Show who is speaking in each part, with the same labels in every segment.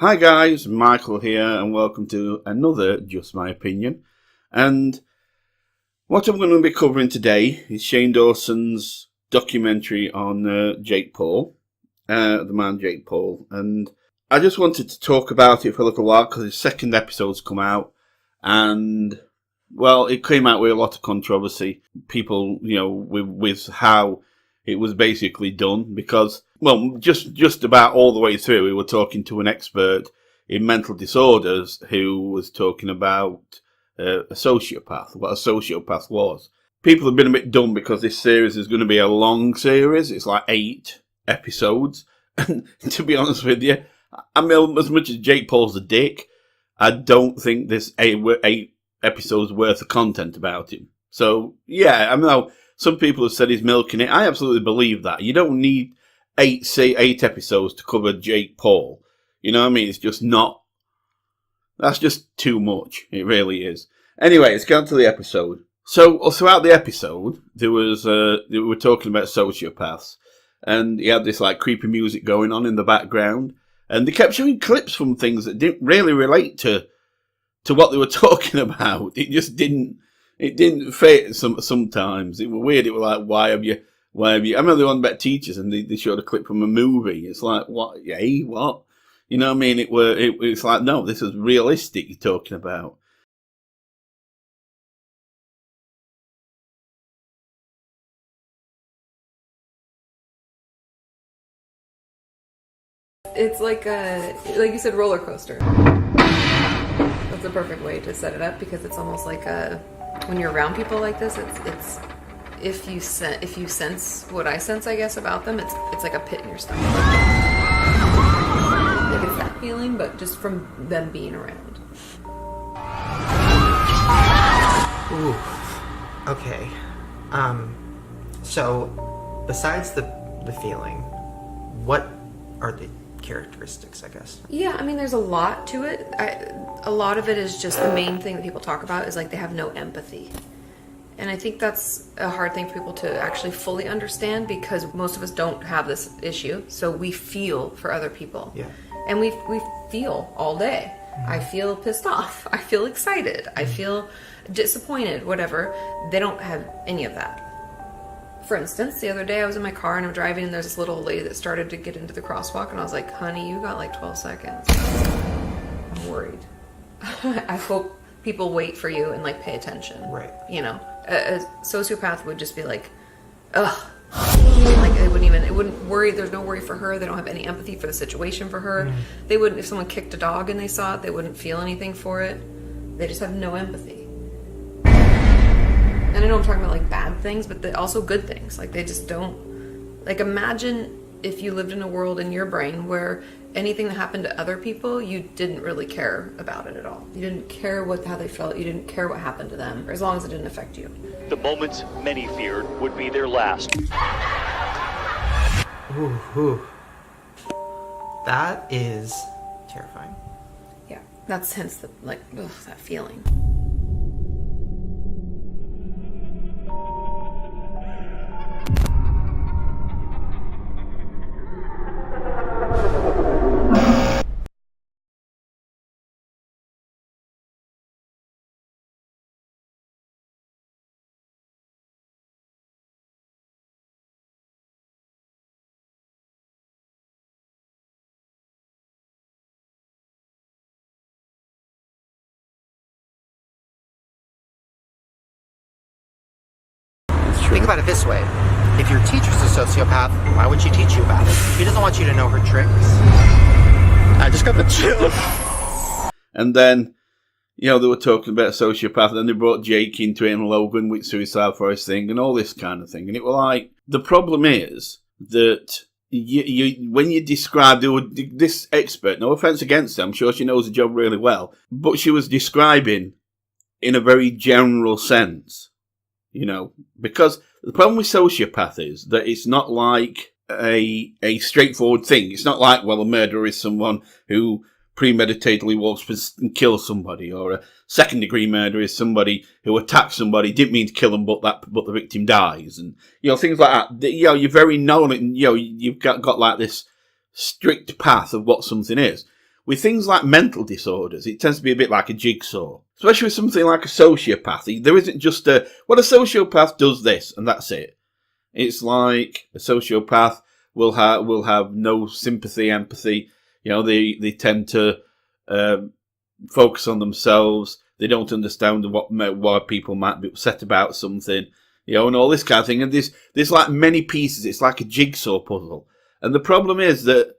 Speaker 1: Hi guys, Michael here and welcome to another Just My Opinion. And what I'm going to be covering today is Shane Dawson's documentary on Jake Paul, the man Jake Paul. And I just wanted to talk about it for a little while because his second episode's come out and, well, it came out with a lot of controversy. People, with how it was basically done because, well, just about all the way through, we were talking to an expert in mental disorders who was talking about a sociopath, what a sociopath was. People have been a bit dumb because this series is going to be a long series. It's like 8 episodes. And to be honest with you, I mean, as much as Jake Paul's a dick, I don't think there's 8 episodes worth of content about him. So, yeah, I mean, some people have said he's milking it. I absolutely believe that. You don't need 8 episodes to cover Jake Paul. You know what I mean? It's just not. That's just too much. It really is. Anyway, let's get on to the episode. So throughout the episode, they were talking about sociopaths, and he had this like creepy music going on in the background, and they kept showing clips from things that didn't really relate to what they were talking about. It just didn't. It didn't fit sometimes. It was weird. It was like, why have you? I remember they were on about teachers and they showed a clip from a movie. It's like, what? Hey, what? You know what I mean? It's like, no, this is realistic you're talking about.
Speaker 2: It's like you said, roller coaster. That's a perfect way to set it up because it's almost like when you're around people like this, it's if you sense what I sense, I guess, about them, it's like a pit in your stomach. Like it's that feeling, but just from them being around.
Speaker 3: Ooh. Okay. So besides the feeling, what are the characteristics, I guess?
Speaker 2: Yeah, I mean, there's a lot to it. A lot of it is just the main thing that people talk about is like they have no empathy. And I think that's a hard thing for people to actually fully understand because most of us don't have this issue. So we feel for other people.
Speaker 3: Yeah.
Speaker 2: And we feel all day. Mm-hmm. I feel pissed off. I feel excited. Mm-hmm. I feel disappointed, whatever. They don't have any of that. For instance, the other day I was in my car and I'm driving and there's this little old lady that started to get into the crosswalk and I was like, honey, you got like 12 seconds. I'm worried. I hope people wait for you and like pay attention.
Speaker 3: Right.
Speaker 2: You know, a sociopath would just be like, ugh. Like it wouldn't worry. There's no worry for her. They don't have any empathy for the situation for her. They wouldn't, if someone kicked a dog and they saw it, they wouldn't feel anything for it. They just have no empathy. And I know I'm talking about like bad things, but also good things. Like they just don't, like imagine if you lived in a world in your brain where anything that happened to other people, you didn't really care about it at all. You didn't care how they felt. You didn't care what happened to them, as long as it didn't affect you.
Speaker 4: The moments many feared would be their last.
Speaker 3: Ooh. That is terrifying.
Speaker 2: Yeah, that's hence the that feeling.
Speaker 3: Think about it this way. If your teacher's a sociopath, why would she teach you about it? She doesn't want you to know her tricks. I just got the chill.
Speaker 1: And then, they were talking about a sociopath, and then they brought Jake into it and Logan with Suicide Forest thing and all this kind of thing. And it was like, the problem is that when you describe this expert, no offense against her, I'm sure she knows the job really well, but she was describing in a very general sense. Because the problem with sociopath is that it's not like a straightforward thing. It's not like, well, a murderer is someone who premeditatedly walks and kills somebody, or a second-degree murderer is somebody who attacks somebody, didn't mean to kill them, but the victim dies, and things like that. You're very known, and you've got like this strict path of what something is. with things like mental disorders, it tends to be a bit like a jigsaw. Especially with something like a sociopath. There isn't just a sociopath does this and that's it. It's like a sociopath will have no sympathy, empathy. They tend to focus on themselves. They don't understand why people might be upset about something, and all this kind of thing. And there's like many pieces. It's like a jigsaw puzzle. And the problem is that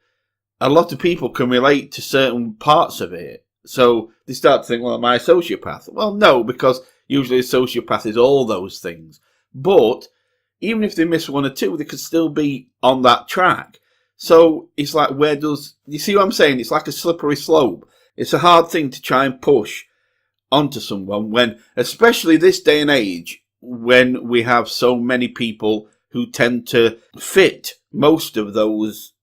Speaker 1: a lot of people can relate to certain parts of it. So they start to think, well, am I a sociopath? Well, no, because usually a sociopath is all those things. But even if they miss one or two, they could still be on that track. So it's like, you see what I'm saying? It's like a slippery slope. It's a hard thing to try and push onto someone when, especially this day and age, when we have so many people who tend to fit most of those,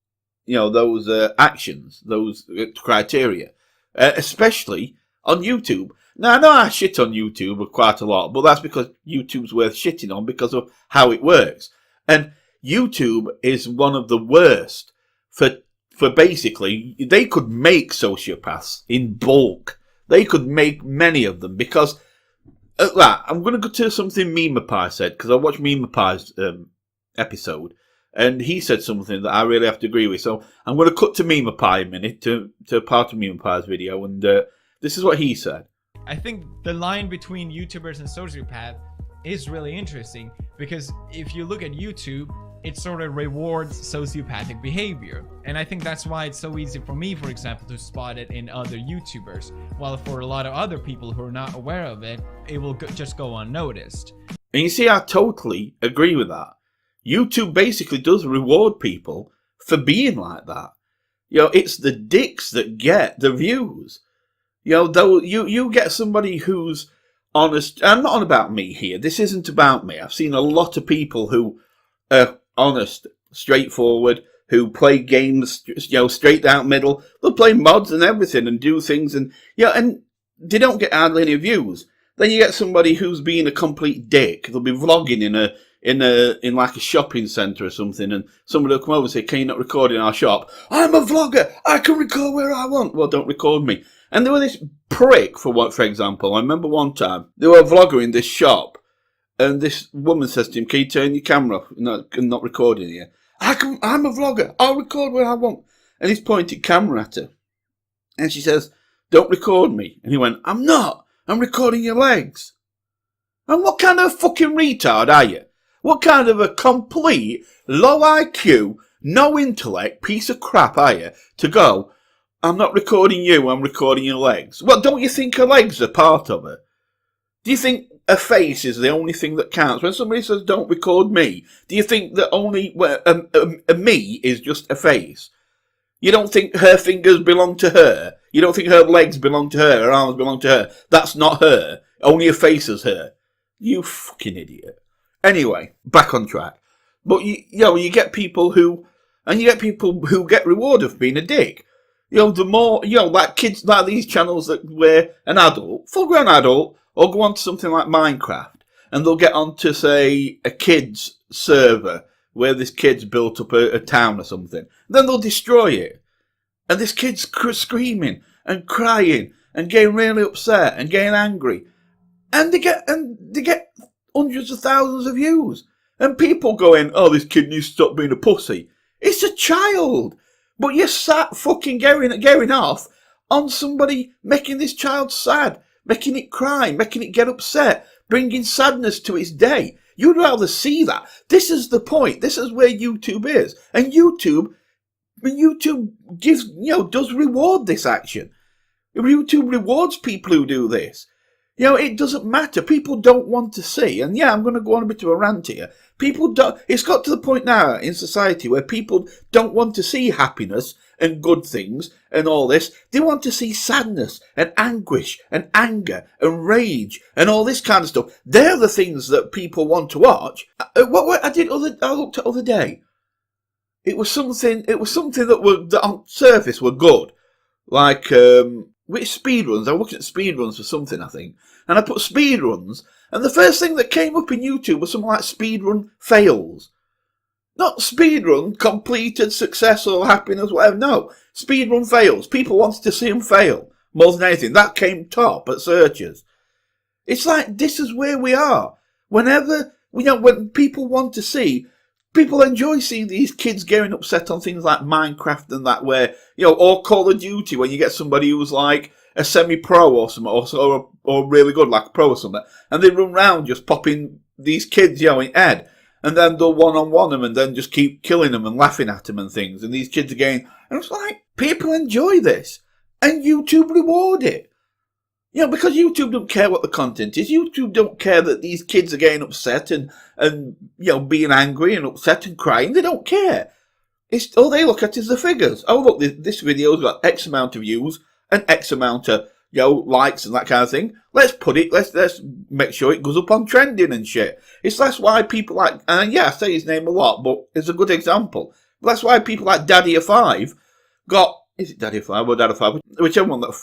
Speaker 1: those actions, those criteria, especially on YouTube. Now, I know I shit on YouTube quite a lot, but that's because YouTube's worth shitting on because of how it works. And YouTube is one of the worst for basically, they could make sociopaths in bulk. They could make many of them because, I'm going to go to something Memapie said, because I watched Memapie's episode, and he said something that I really have to agree with. So I'm going to cut to Memapie a minute, to part of Memapie's video, and this is what he said.
Speaker 5: I think the line between YouTubers and sociopath is really interesting, because if you look at YouTube, it sort of rewards sociopathic behavior. And I think that's why it's so easy for me, for example, to spot it in other YouTubers. While for a lot of other people who are not aware of it, it will just go unnoticed.
Speaker 1: And you see, I totally agree with that. YouTube basically does reward people for being like that. It's the dicks that get the views. Though you get somebody who's honest. I'm not on about me here. This isn't about me. I've seen a lot of people who are honest, straightforward, who play games, straight down middle. They'll play mods and everything and do things, and and they don't get hardly any views. Then you get somebody who's being a complete dick. They'll be vlogging in like a shopping centre or something, and somebody will come over and say, "Can you not record in our shop?" "I'm a vlogger. I can record where I want." "Well, don't record me." And there was this prick, for example. I remember one time there were a vlogger in this shop, and this woman says to him, "Can you turn your camera off? I'm not recording here." "I'm a vlogger. I'll record where I want." And he's pointed camera at her, and she says, "Don't record me." And he went, "I'm not. I'm recording your legs." And what kind of fucking retard are you? What kind of a complete low IQ, no intellect piece of crap are you to go, "I'm not recording you, I'm recording your legs"? Well, don't you think her legs are part of her? Do you think a face is the only thing that counts? When somebody says, "Don't record me," do you think that only a me is just a face? You don't think her fingers belong to her? You don't think her legs belong to her arms belong to her? That's not her. Only a face is her. You fucking idiot. Anyway, back on track. But you get people who get rewarded for being a dick. The more, like kids, like these channels where an adult, full-grown adult, or go on to something like Minecraft, and they'll get onto, say, a kid's server where this kid's built up a town or something. Then they'll destroy it. And this kid's screaming and crying and getting really upset and getting angry. And they get hundreds of thousands of views. And people going, "Oh, this kid needs to stop being a pussy." It's a child. But you're sat fucking going off on somebody making this child sad, making it cry, making it get upset, bringing sadness to its day. You'd rather see that. This is the point. This is where YouTube is. And YouTube gives, does reward this action. YouTube rewards people who do this. It doesn't matter. People don't want to see. And I'm going to go on a bit of a rant here. It's got to the point now in society where people don't want to see happiness and good things and all this. They want to see sadness and anguish and anger and rage and all this kind of stuff. They're the things that people want to watch. What I looked at the other day. It was something that on surface were good. Like, which speedruns? I was looking at speedruns for something, I think. And I put speedruns, and the first thing that came up in YouTube was something like speedrun fails. Not speedrun, completed, success or happiness, whatever. No, speedrun fails. People wanted to see them fail more than anything. That came top at searches. It's like, this is where we are. Whenever, when people want to see, people enjoy seeing these kids getting upset on things like Minecraft and that, where, or Call of Duty, when you get somebody who's like a semi-pro or something, or really good, like a pro or something, and they run around just popping these kids, in head. And then they'll one-on-one them and then just keep killing them and laughing at them and things. And these kids again. And it's like, people enjoy this. And YouTube reward it. Because YouTube don't care what the content is. YouTube don't care that these kids are getting upset and being angry and upset and crying. They don't care. All they look at is the figures. Oh, look, this video's got X amount of views and X amount of likes and that kind of thing. Let's put it, let's make sure it goes up on trending and shit. That's why people like, I say his name a lot, but it's a good example. That's why people like Daddy5 is it Daddy5 or Daddy5? Whichever one that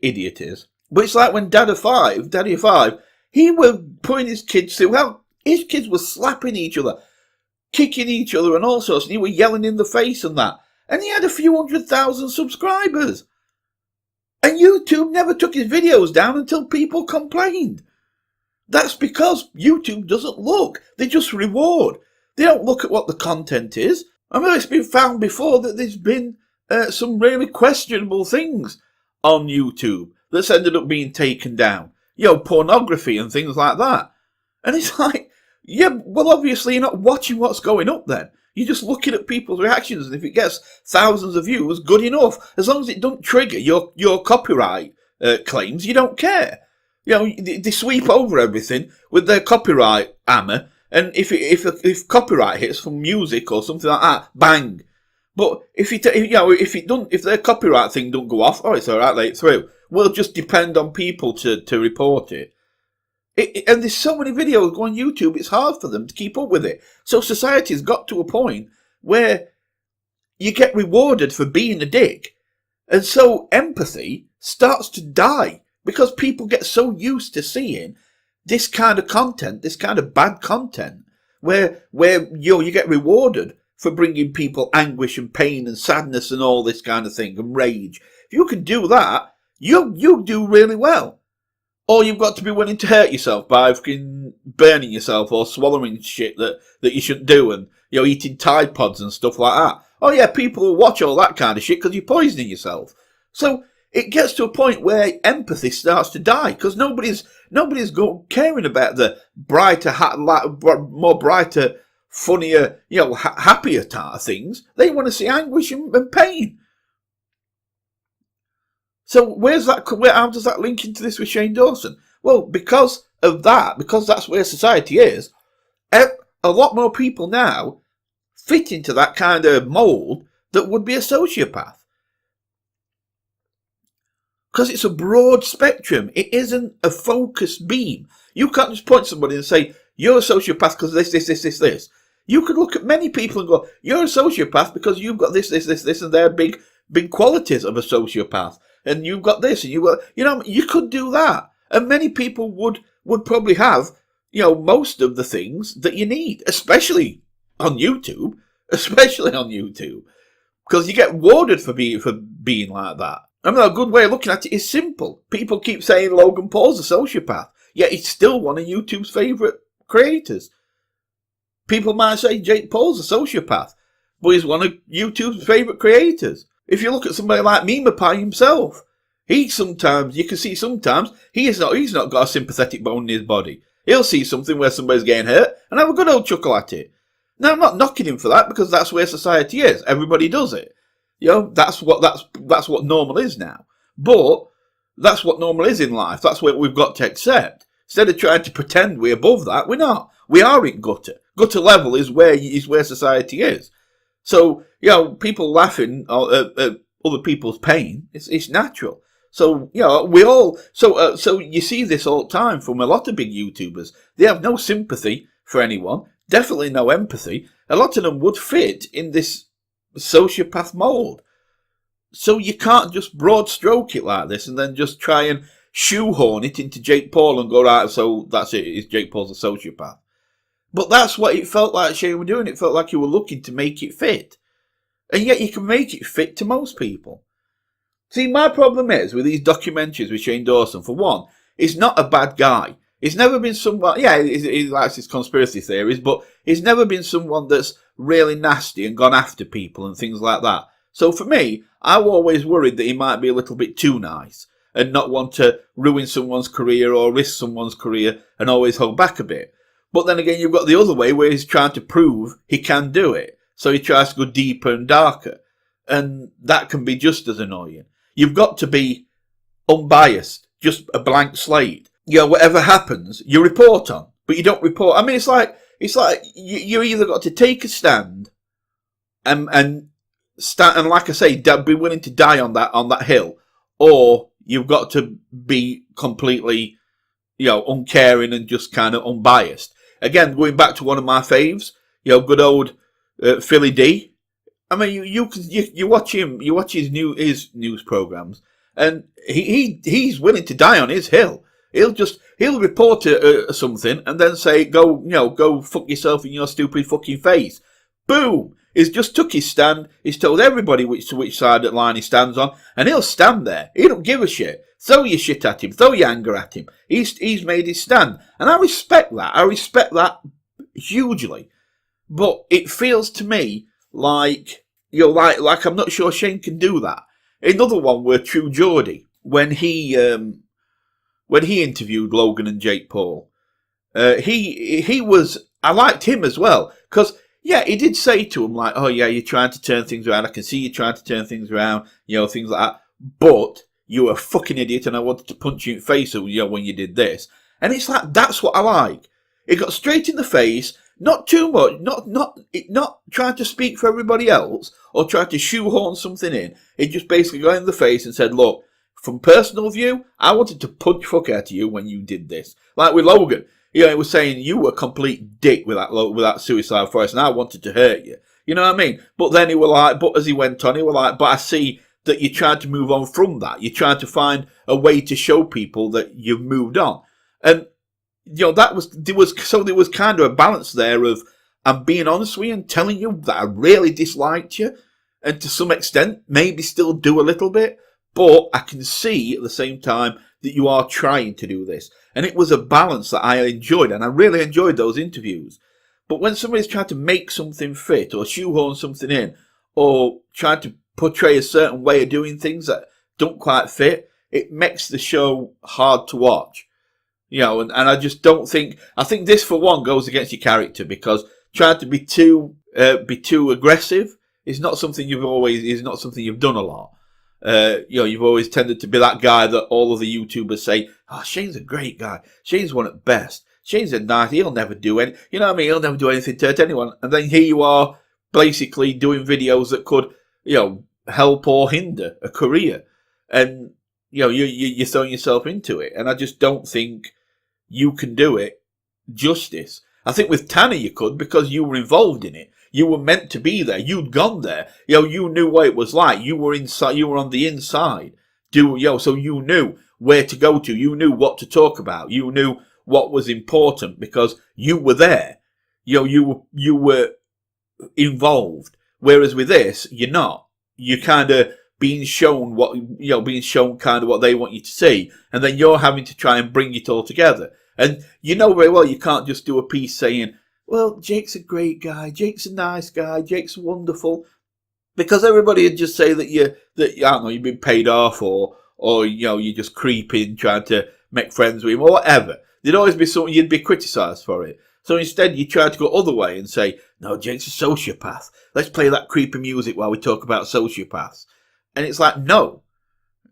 Speaker 1: idiot is. But it's like when Daddy5, he was putting his kids through, his kids were slapping each other, kicking each other and all sorts, and he was yelling in the face and that. And he had a few 100,000 subscribers. And YouTube never took his videos down until people complained. That's because YouTube doesn't look. They just reward. They don't look at what the content is. I mean, it's been found before that there's been some really questionable things on YouTube that's ended up being taken down. Pornography and things like that. And it's like, well, obviously you're not watching what's going up then. You're just looking at people's reactions, and if it gets thousands of views, good enough. As long as it don't trigger your copyright claims, you don't care. They sweep over everything with their copyright hammer, and if copyright hits from music or something like that, bang. But if their copyright thing don't go off, it's all right, let it through. We'll just depend on people to report it. And there's so many videos go on YouTube, it's hard for them to keep up with it. So society's got to a point where you get rewarded for being a dick. And so empathy starts to die because people get so used to seeing this kind of content, this kind of bad content, where you get rewarded for bringing people anguish and pain and sadness and all this kind of thing and rage. If you can do that, you do really well. Or you've got to be willing to hurt yourself by fucking burning yourself or swallowing shit that you shouldn't do and, eating Tide Pods and stuff like that. Oh yeah, people will watch all that kind of shit because you're poisoning yourself. So it gets to a point where empathy starts to die because nobody's caring about the brighter, more brighter, funnier, happier type of things. They want to see anguish and pain. So how does that link into this with Shane Dawson? Well, because of that, because that's where society is, a lot more people now fit into that kind of mould that would be a sociopath. Because it's a broad spectrum. It isn't a focused beam. You can't just point somebody and say, you're a sociopath because this. You could look at many people and go, you're a sociopath because you've got this, and they're big qualities of a sociopath. And you've got this, and you could do that. And many people would probably have, most of the things that you need, especially on YouTube. Because you get rewarded for being like that. I mean, a good way of looking at it is simple. People keep saying Logan Paul's a sociopath, yet he's still one of YouTube's favourite creators. People might say Jake Paul's a sociopath, but he's one of YouTube's favourite creators. If you look at somebody like MemePie himself, you can see sometimes he's not got a sympathetic bone in his body. He'll see something where somebody's getting hurt and have a good old chuckle at it. Now, I'm not knocking him for that because that's where society is. Everybody does it. That's what normal is now. But that's what normal is in life. That's what we've got to accept. Instead of trying to pretend we're above that, we're not. We are in gutter. Gutter level is where society is. So, people laughing at other people's pain, it's natural. So, we all, so you see this all the time from a lot of big YouTubers. They have no sympathy for anyone, definitely no empathy. A lot of them would fit in this sociopath mold. So you can't just broad stroke it like this and then just try and shoehorn it into Jake Paul and go, right, so that's it, Jake Paul's a sociopath. But that's what it felt like Shane were doing. It felt like you were looking to make it fit. And yet you can make it fit to most people. See, my problem is with these documentaries with Shane Dawson, for one, he's not a bad guy. He's never been someone, yeah, he likes his conspiracy theories, but he's never been someone that's really nasty and gone after people and things like that. So for me, I was always worried that he might be a little bit too nice and not want to ruin someone's career or risk someone's career and always hold back a bit. But then again, you've got the other way where he's trying to prove he can do it. So he tries to go deeper and darker. And that can be just as annoying. You've got to be unbiased, just a blank slate. You know, whatever happens, you report on, but you don't report. I mean, it's like you either got to take a stand and stand, and like I say, be willing to die on that hill, or you've got to be completely, uncaring and just kind of unbiased. Again, going back to one of my faves, good old Philly D. I mean, you watch him, you watch his news programs, and he's willing to die on his hill. He'll report something and then say, go fuck yourself in your stupid fucking face. Boom! He's just took his stand. He's told everybody which side of the line he stands on, and he'll stand there. He don't give a shit. Throw your shit at him. Throw your anger at him. He's made his stand, and I respect that. I respect that hugely. But it feels to me like like I'm not sure Shane can do that. Another one were True Geordie when he interviewed Logan and Jake Paul. He was, I liked him as well, because yeah, he did say to him like, oh yeah, you're trying to turn things around. I can see you trying to turn things around, things like that. But you were a fucking idiot, and I wanted to punch you in the face, when you did this. And it's like, that's what I like. It got straight in the face, not too much, not trying to speak for everybody else or trying to shoehorn something in. It just basically got in the face and said, look, from personal view, I wanted to punch fuck out of you when you did this. Like with Logan, it was saying you were a complete dick with that suicide forest, and I wanted to hurt you. You know what I mean? But then he was like, but as he went on, he was like, but I see that you tried to move on from that. You tried to find a way to show people that you've moved on. And, there was kind of a balance there of, I'm being honest with you and telling you that I really disliked you. And to some extent, maybe still do a little bit. But I can see at the same time that you are trying to do this. And it was a balance that I enjoyed. And I really enjoyed those interviews. But when somebody's trying to make something fit or shoehorn something in or trying to portray a certain way of doing things that don't quite fit, it makes the show hard to watch. And I just don't think, I think this for one goes against your character, because trying to be too aggressive is not something you've done a lot. You've always tended to be that guy that all of the YouTubers say, oh, Shane's a great guy. Shane's one at best. Shane's a nice, he'll never do any, he'll never do anything to hurt anyone. And then here you are basically doing videos that could, help or hinder a career. And, you're throwing yourself into it. And I just don't think you can do it justice. I think with Tanner you could, because you were involved in it. You were meant to be there. You'd gone there. You knew what it was like. You were inside. You were on the inside. So you knew where to go to. You knew what to talk about. You knew what was important because you were there. You were involved. Whereas with this, you're not. You're kind of being shown kind of what they want you to see, and then you're having to try and bring it all together. And you know very well you can't just do a piece saying, well, Jake's a great guy, Jake's a nice guy, Jake's wonderful, because everybody would just say that I don't know, you've been paid off, or you're just creeping, trying to make friends with him, or whatever. There'd always be something you'd be criticised for it. So instead, you try to go other way and say, no, Jake's a sociopath. Let's play that creepy music while we talk about sociopaths. And it's like, no,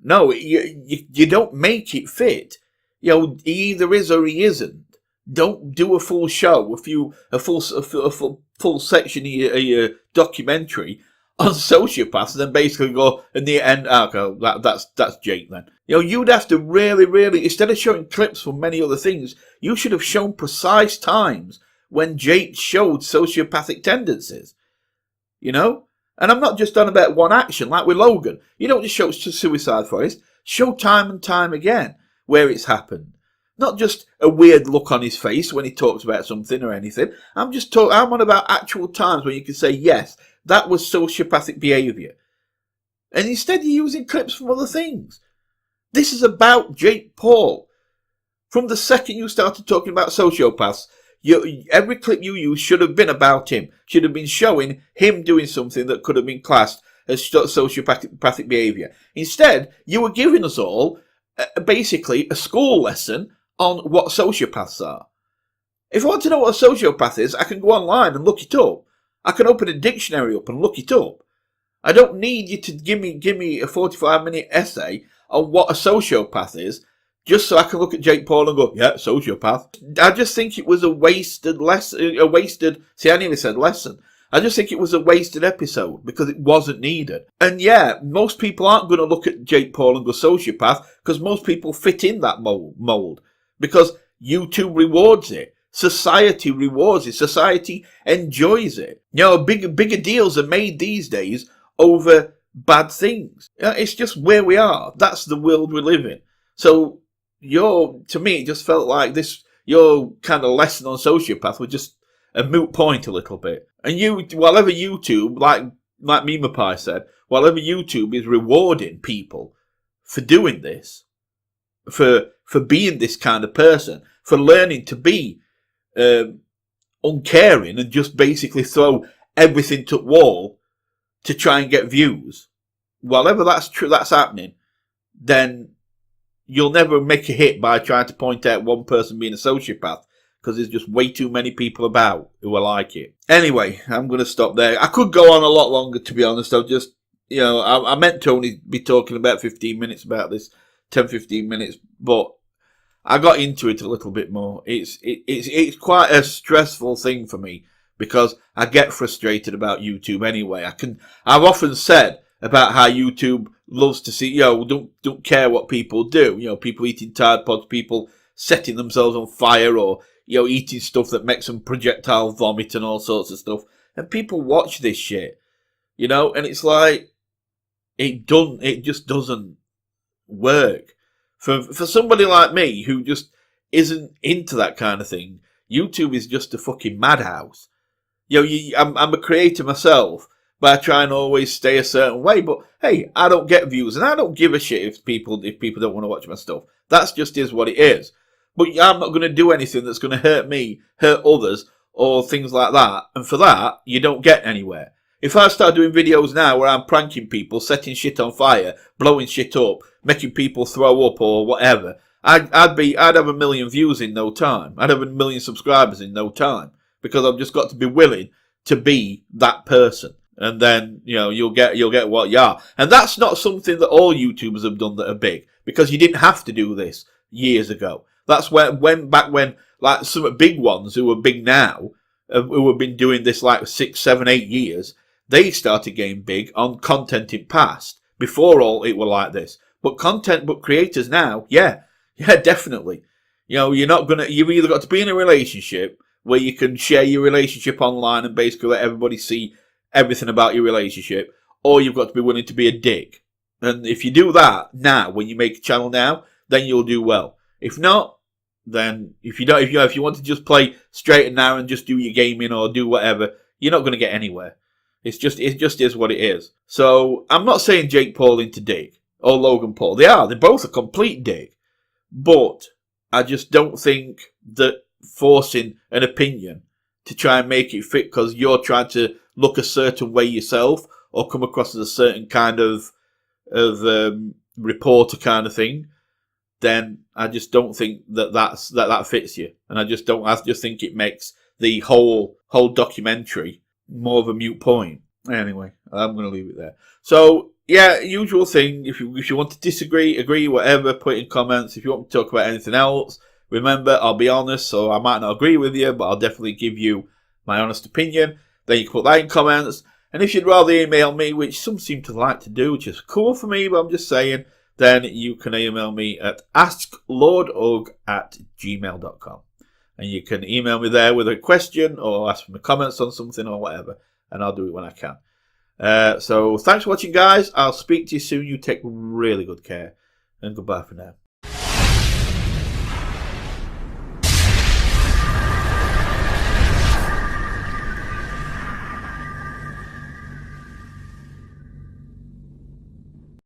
Speaker 1: you don't make it fit. He either is or he isn't. Don't do a full show, a full section of your documentary on sociopaths, and then basically go in the end. Okay, that's Jake then. You'd have to really, instead of showing clips from many other things, you should have shown precise times when Jake showed sociopathic tendencies. And I'm not just on about one action like with Logan. You don't just show suicide forest. Show time and time again where it's happened. Not just a weird look on his face when he talks about something or anything. I'm on about actual times when you can say, yes, that was sociopathic behaviour. And instead you're using clips from other things. This is about Jake Paul. From the second you started talking about sociopaths, every clip you used should have been about him. Should have been showing him doing something that could have been classed as sociopathic behaviour. Instead, you were giving us all basically a school lesson on what sociopaths are. If I want to know what a sociopath is, I can go online and look it up. I can open a dictionary up and look it up. I don't need you to give me a 45-minute essay on what a sociopath is, just so I can look at Jake Paul and go, yeah, sociopath. I just think it was a wasted lesson. See, I nearly said lesson. I just think it was a wasted episode because it wasn't needed. And yeah, most people aren't going to look at Jake Paul and go sociopath because most people fit in that mold because YouTube rewards it. Society rewards it. Society enjoys it. You know, bigger deals are made these days over bad things. You know, it's just where we are. That's the world we live in. So to me, it just felt like your kind of lesson on sociopath was just a moot point a little bit. And whatever YouTube, like Mima Pie said, whatever YouTube is rewarding people for doing this, for being this kind of person, for learning to be uncaring and just basically throw everything to the wall to try and get views, whatever that's happening, then you'll never make a hit by trying to point out one person being a sociopath because there's just way too many people about who are like it. Anyway, I'm going to stop there. I could go on a lot longer, to be honest. I meant to only be talking about 15 minutes about this, 10-15 minutes, but I got into it a little bit more. It's quite a stressful thing for me because I get frustrated about YouTube anyway. I've often said about how YouTube loves to see, don't care what people do. People eating Tide Pods, people setting themselves on fire, or eating stuff that makes them projectile vomit and all sorts of stuff. And people watch this shit, and it's like it just doesn't work. For somebody like me who just isn't into that kind of thing, YouTube is just a fucking madhouse. I'm a creator myself, but I try and always stay a certain way. But hey, I don't get views, and I don't give a shit if people don't want to watch my stuff. That's just is what it is. But I'm not going to do anything that's going to hurt me, hurt others, or things like that. And for that, you don't get anywhere. If I start doing videos now where I'm pranking people, setting shit on fire, blowing shit up, making people throw up or whatever, I'd have 1 million views in no time. I'd have 1 million subscribers in no time because I've just got to be willing to be that person. And then, you'll get what you are. And that's not something that all YouTubers have done that are big, because you didn't have to do this years ago. That's back when like some big ones who are big now, who have been doing this like 6, 7, 8 years, they started getting big on content in past. Before all, it were like this. But creators now, yeah, definitely. You've either got to be in a relationship where you can share your relationship online and basically let everybody see everything about your relationship, or you've got to be willing to be a dick. And if you do that now, when you make a channel now, then you'll do well. If not, then if you want to just play straight and narrow and just do your gaming or do whatever, you're not going to get anywhere. It just is what it is. So I'm not saying Jake Paul into dick or Logan Paul. They're both a complete dick. But I just don't think that forcing an opinion to try and make it fit because you're trying to look a certain way yourself or come across as a certain kind of reporter kind of thing, then I just don't think that fits you. And I just think it makes the whole documentary more of a moot point. Anyway, I'm going to leave it there. So yeah, usual thing. If you want to disagree, agree, whatever, put it in comments. If you want to talk about anything else, remember, I'll be honest, so I might not agree with you, but I'll definitely give you my honest opinion. Then you can put that in comments. And if you'd rather email me, which some seem to like to do, which is cool for me, but I'm just saying, then you can email me at asklordug@gmail.com. And you can email me there with a question or ask me comments on something or whatever. And I'll do it when I can. So thanks for watching, guys. I'll speak to you soon. You take really good care. And goodbye for now.